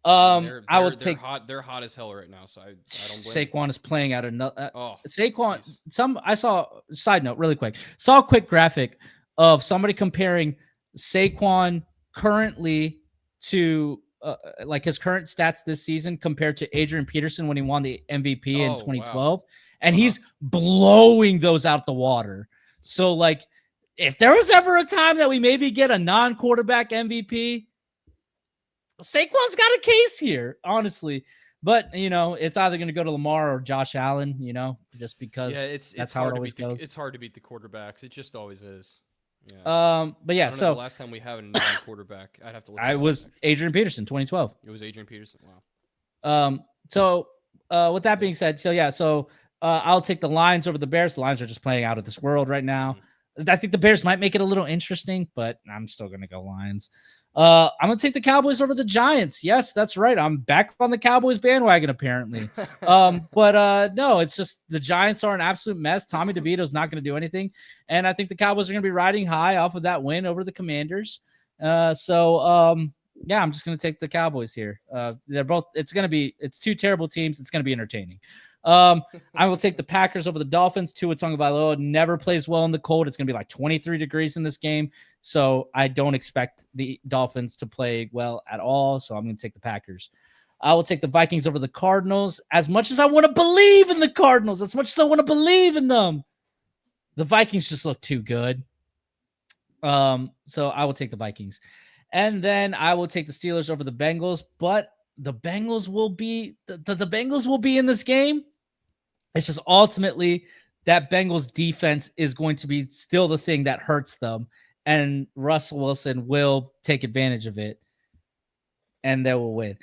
They're hot as hell right now, so I don't blame Saquon is playing out another. Saquon. Geez. I saw. Side note, really quick. Saw a quick graphic of somebody comparing Saquon currently to like his current stats this season compared to Adrian Peterson when he won the MVP in 2012, and he's blowing those out the water. So, like, if there was ever a time that we maybe get a non-quarterback MVP, Saquon's got a case here, honestly. But, it's either going to go to Lamar or Josh Allen, just because that's how it always goes. It's hard to beat the quarterbacks. It just always is. Yeah. But yeah, so the last time we have a non-quarterback, I'd have to look. I was Adrian Peterson, 2012. It was Adrian Peterson. Wow. So with that being said, I'll take the Lions over the Bears. The Lions are just playing out of this world right now. I think the Bears might make it a little interesting, but I'm still going to go Lions. I'm going to take the Cowboys over the Giants. Yes, that's right. I'm back on the Cowboys bandwagon, apparently. But no, it's just the Giants are an absolute mess. Tommy DeVito's not going to do anything. And I think the Cowboys are going to be riding high off of that win over the Commanders. Yeah, I'm just going to take the Cowboys here. It's two terrible teams. It's going to be entertaining. I will take the Packers over the Dolphins. Tua Tagovailoa never plays well in the cold. It's going to be like 23 degrees in this game. So I don't expect the Dolphins to play well at all. So I'm going to take the Packers. I will take the Vikings over the Cardinals. As much as I want to believe in the Cardinals, as much as I want to believe in them, the Vikings just look too good. So I will take the Vikings. And then I will take the Steelers over the Bengals, but the Bengals will be the Bengals will be in this game. It's just ultimately that Bengals defense is going to be still the thing that hurts them, and Russell Wilson will take advantage of it, and they will win.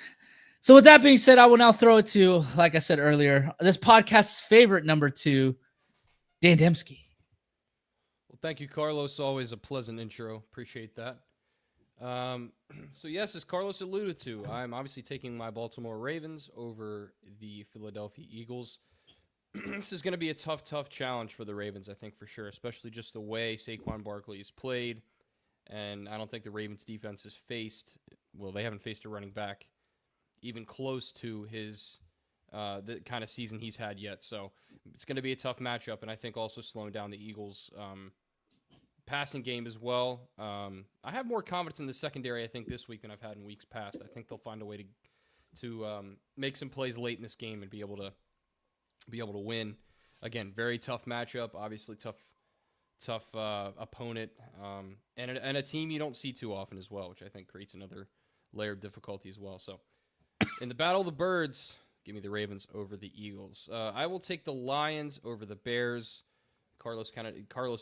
So with that being said, I will now throw it to, like I said earlier, this podcast's favorite number 2, Dan Dembski. Well, thank you, Carlos. Always a pleasant intro. Appreciate that. So yes, as Carlos alluded to, I'm obviously taking my Baltimore Ravens over the Philadelphia Eagles. This is going to be a tough challenge for the Ravens, I think, for sure, especially just the way Saquon Barkley has played. And I don't think the Ravens defense has they haven't faced a running back even close to the kind of season he's had yet. So it's going to be a tough matchup, and I think also slowing down the Eagles' passing game as well. I have more confidence in the secondary, I think, this week than I've had in weeks past. I think they'll find a way to make some plays late in this game and be able to win. Again, very tough matchup, obviously tough opponent, and a team you don't see too often as well, which I think creates another layer of difficulty as well. So in the Battle of the Birds, give me the Ravens over the Eagles. I will take the Lions over the Bears. Carlos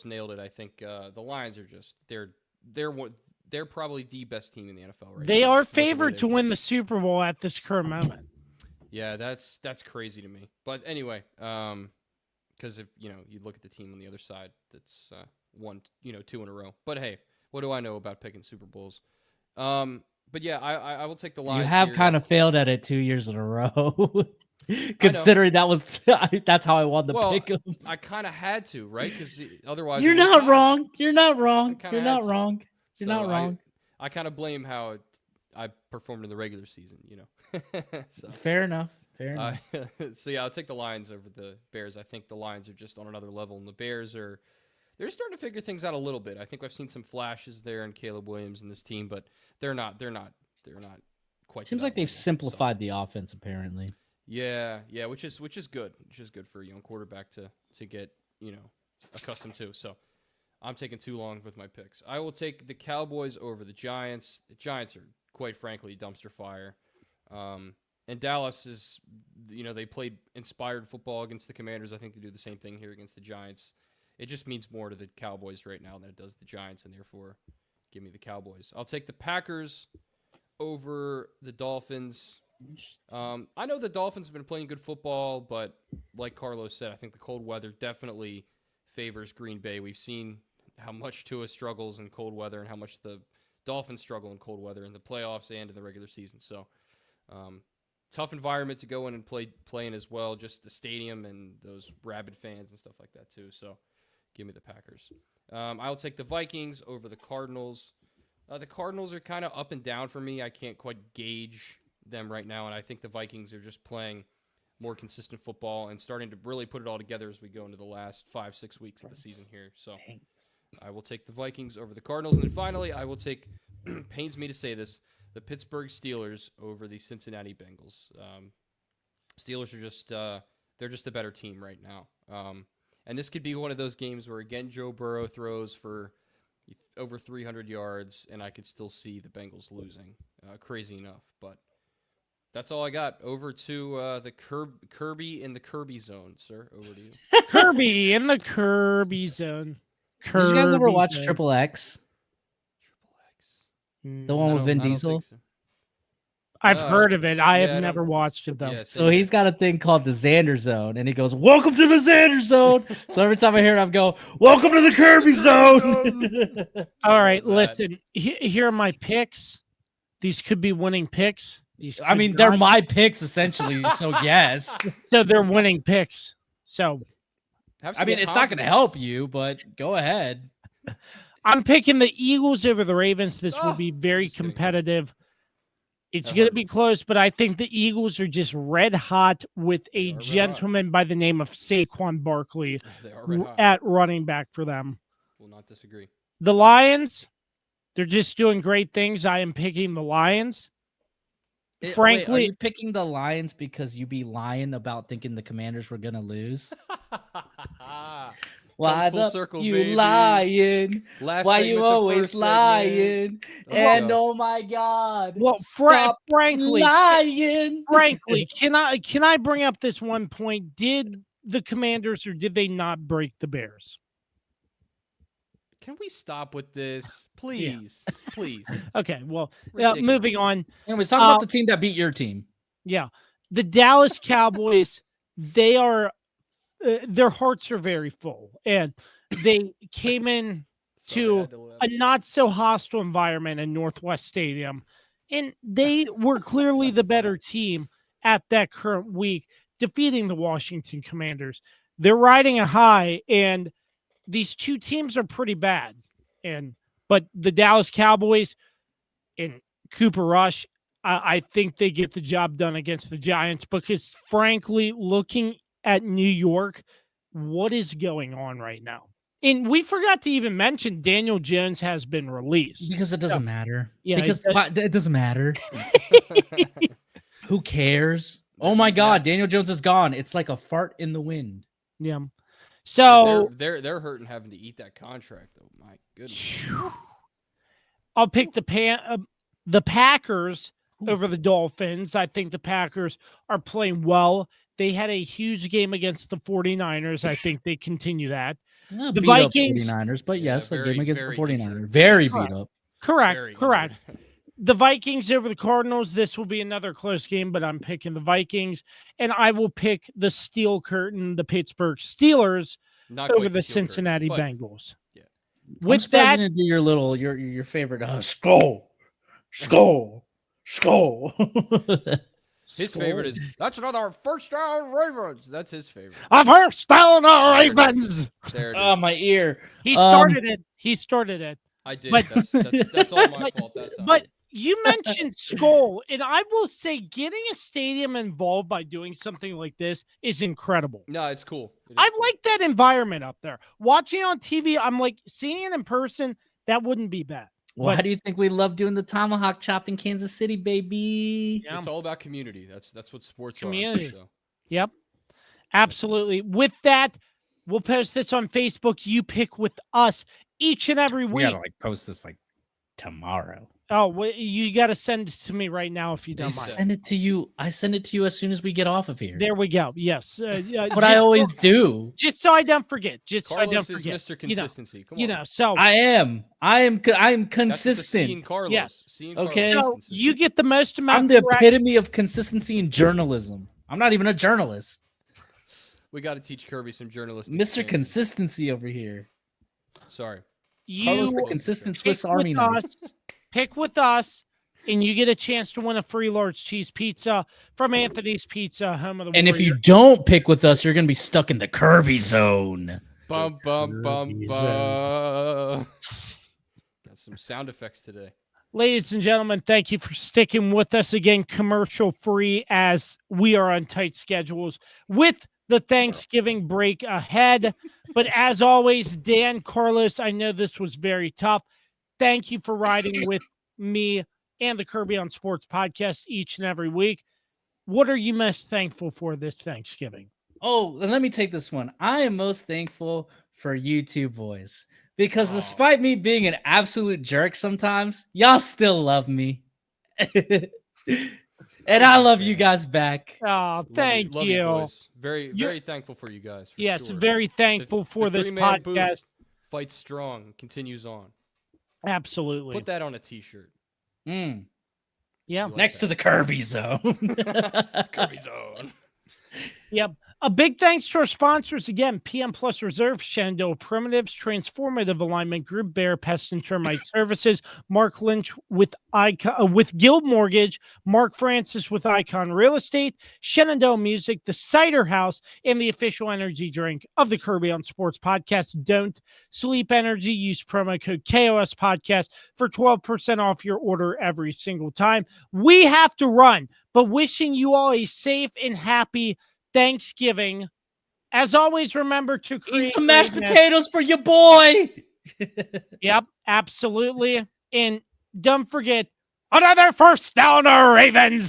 nailed it. I think the Lions are just they're probably the best team in the NFL right now. They are favored to win the Super Bowl at this current moment. Yeah, that's crazy to me. But anyway, because if you look at the team on the other side, that's won 2 in a row. But hey, what do I know about picking Super Bowls? But yeah, I will take the Lions. You have kind of failed at it 2 years in a row. Considering that's how I won the pick'ems. I kind of had to, right? Because otherwise, You're not wrong. You're not wrong. You're not wrong. You're not wrong. I kind of blame how I performed in the regular season, So, fair enough. Fair enough. So yeah, I'll take the Lions over the Bears. I think the Lions are just on another level, and the Bears they're starting to figure things out a little bit. I think I've seen some flashes there in Caleb Williams and this team, but they're not quite. Seems like they've simplified the offense apparently. Yeah, which is good. Which is good for a young quarterback to get accustomed to. So I'm taking too long with my picks. I will take the Cowboys over the Giants. The Giants are, quite frankly, dumpster fire. And Dallas is, they played inspired football against the Commanders. I think they do the same thing here against the Giants. It just means more to the Cowboys right now than it does the Giants, and therefore, give me the Cowboys. I'll take the Packers over the Dolphins. I know the Dolphins have been playing good football, but like Carlos said, I think the cold weather definitely favors Green Bay. We've seen how much Tua struggles in cold weather and how much the Dolphins struggle in cold weather in the playoffs and in the regular season. So, tough environment to go in and play in as well. Just the stadium and those rabid fans and stuff like that too. So, give me the Packers. I'll take the Vikings over the Cardinals. The Cardinals are kind of up and down for me. I can't quite gauge them right now, and I think the Vikings are just playing more consistent football and starting to really put it all together as we go into the last 5-6 weeks of the season here. So I will take the Vikings over the Cardinals. And then finally, I will take, pains me to say this, the Pittsburgh Steelers over the Cincinnati Bengals. Steelers are just, they're just a better team right now. And this could be one of those games where, again, Joe Burrow throws for over 300 yards, and I could still see the Bengals losing. Crazy enough, but that's all I got. Over to the Kirby in the Kirby zone, sir. Over to you. Kirby in the Kirby zone. Did you guys ever Kirby watch zone. Triple X? The one with Vin Diesel? So. I've heard of it. I have I never watched it, though. Yeah, So he's got a thing called the Xander Zone, and he goes, "Welcome to the Xander Zone." So every time I hear it, I go, "Welcome to the Kirby Zone." All right, listen. Here are my picks. These could be winning picks. I mean, they're my picks, essentially, so yes. So they're winning picks. So, I mean, it's not going to help you, but go ahead. I'm picking the Eagles over the Ravens. This will be very competitive. It's going to be close, but I think the Eagles are just red hot with a gentleman by the name of Saquon Barkley at running back for them. Will not disagree. The Lions, they're just doing great things. I am picking the Lions. Wait, are frankly, you picking the Lions because you be lying about thinking the Commanders were gonna lose? Why full the circle, you baby. lying? Last Why you segment to always first segment. lying? Let's And go. oh my God, well, stop frankly, lying. frankly, can I bring up this one point? Did the Commanders or did they not break the Bears? Can we stop with this, please? Please. Okay, well, Ridiculous. moving on. Anyways, talk about the team that beat your team. Yeah, the Dallas Cowboys, they are their hearts are very full, and they came in Sorry, I to had to laugh. a not so hostile environment in Northwest Stadium, and they were clearly the better team at that current week, defeating the Washington Commanders. They're riding a high, and these two teams are pretty bad. But the Dallas Cowboys and Cooper Rush, I think they get the job done against the Giants because, frankly, looking at New York, what is going on right now? And we forgot to even mention Daniel Jones has been released. Because it doesn't matter. Yeah, because it doesn't matter. Who cares? Oh my Yeah. God, Daniel Jones is gone. It's like a fart in the wind. Yeah. So they're hurting having to eat that contract though. My goodness. I'll pick the Packers over the Dolphins. I think the Packers are playing well. They had a huge game against the 49ers. I think they continue that. The Vikings- 49ers, but Yeah, yes, a very, game against the very 49ers. injured. Very Correct. beat up. Correct. Very Correct. injured. The Vikings over the Cardinals. This will be another close game, but I'm picking the Vikings. And I will pick the Steel Curtain, the Pittsburgh Steelers, Not over quite the Steel Curtain, Cincinnati but Bengals. yeah. I'm With surprised that, you didn't do your favorite skull. His favorite is that's another first down Ravens. That's his favorite. a first down the There it is. Ravens. There it is. Oh, my ear. He started it. He started it. I did. but- That's all my fault that time. But you mentioned Skull, and I will say getting a stadium involved by doing something like this is incredible. no, it's cool. It is I cool. like that environment up there. Watching on TV, I'm like, seeing it in person, that wouldn't be bad. Why But- do you think we love doing the tomahawk chop in Kansas City, baby? Yeah. It's all about community. That's what sports Community. are. So. Yep. Absolutely. With that, we'll post this on Facebook. You pick with us each and every We week. gotta post this tomorrow. Oh, well, you got to send it to me right now if you don't mind. Send it to you. I send it to you as soon as we get off of here. There we go. Yes. What I always do. Just so I don't forget. Just so I don't Carlos is forget. Mr. Consistency. Come on. You know, so I am That's what the consistent. scene Carlos. Yes. Scene Okay. Carlos is so consistent. you get the most amount I'm the correct- epitome of consistency in journalism. I'm not even a journalist. We got to teach Kirby some journalistic. Mr. standards. Consistency over here. Sorry. Carlos the You consistent pick Swiss Army with knife. us, pick with us, and you get a chance to win a free large cheese pizza from Anthony's Pizza, home of the And if you Warrior. don't pick with us, you're gonna be stuck in the Kirby zone. Bum bum bum Kirby bum. Got some sound effects today. Ladies and gentlemen, thank you for sticking with us again, commercial free, as we are on tight schedules with the Thanksgiving break ahead. But as always, Dan, Carlos, I know this was very tough. Thank you for riding with me and the Kirby on Sports podcast each and every week. What are you most thankful for this Thanksgiving? Oh, and let me take this one. I am most thankful for you two boys because Oh. despite me being an absolute jerk sometimes, y'all still love me. And I love you guys back. Oh, thank Love you. boys. Very, You- very thankful for you guys. For Yes, sure. very thankful for the this three-man booth podcast. Fights strong, continues on. Absolutely. Put that on a t-shirt. Mm. Yeah. You like Next to the Kirby zone. Kirby zone. Yep. A big thanks to our sponsors again: PM Plus Reserve, Shenandoah Primitives, Transformative Alignment Group, Barrett, Pest and Termite Services, Mark Lynch with Guild Mortgage, Mark Francis with Icon Real Estate, Shenandoah Music, the Cider House, and the official energy drink of the Kirby on Sports podcast. Don't Sleep Energy. Use promo code KOS Podcast for 12% off your order every single time. We have to run, but wishing you all a safe and happy Thanksgiving. As always, remember to create Eat some mashed greatness. potatoes for your boy. Yep, absolutely. And don't forget, another first down, Ravens.